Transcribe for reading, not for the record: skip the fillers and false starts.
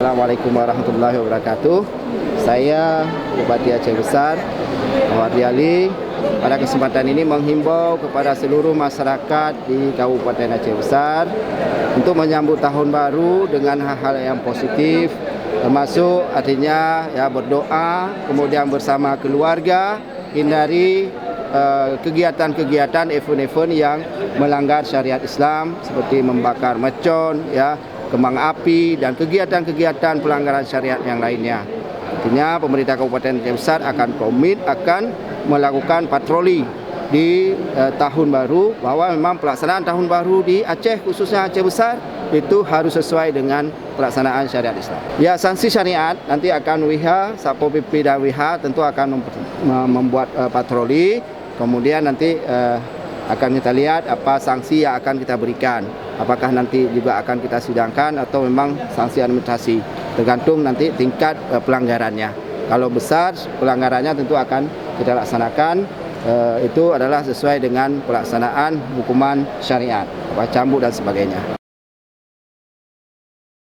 Assalamualaikum warahmatullahi wabarakatuh. Saya Bupati Aceh Besar Muhammad Ali pada kesempatan ini menghimbau kepada seluruh masyarakat di Kabupaten Aceh Besar untuk menyambut tahun baru dengan hal-hal yang positif, termasuk artinya ya berdoa, kemudian bersama keluarga, hindari kegiatan-kegiatan event-event yang melanggar syariat Islam seperti membakar mercon, ya, kembang api dan kegiatan-kegiatan pelanggaran syariat yang lainnya. Artinya pemerintah Kabupaten Aceh Besar akan komit akan melakukan patroli di tahun baru, bahwa memang pelaksanaan tahun baru di Aceh, khususnya Aceh Besar, itu harus sesuai dengan pelaksanaan syariat Islam. Ya, sanksi syariat nanti akan WIH, Satpol PP dan WIH tentu akan membuat patroli, kemudian nanti akan kita lihat apa sanksi yang akan kita berikan. Apakah nanti juga akan kita sidangkan atau memang sanksi administrasi, tergantung nanti tingkat pelanggarannya. Kalau besar pelanggarannya tentu akan kita laksanakan, itu adalah sesuai dengan pelaksanaan hukuman syariat, cambuk dan sebagainya.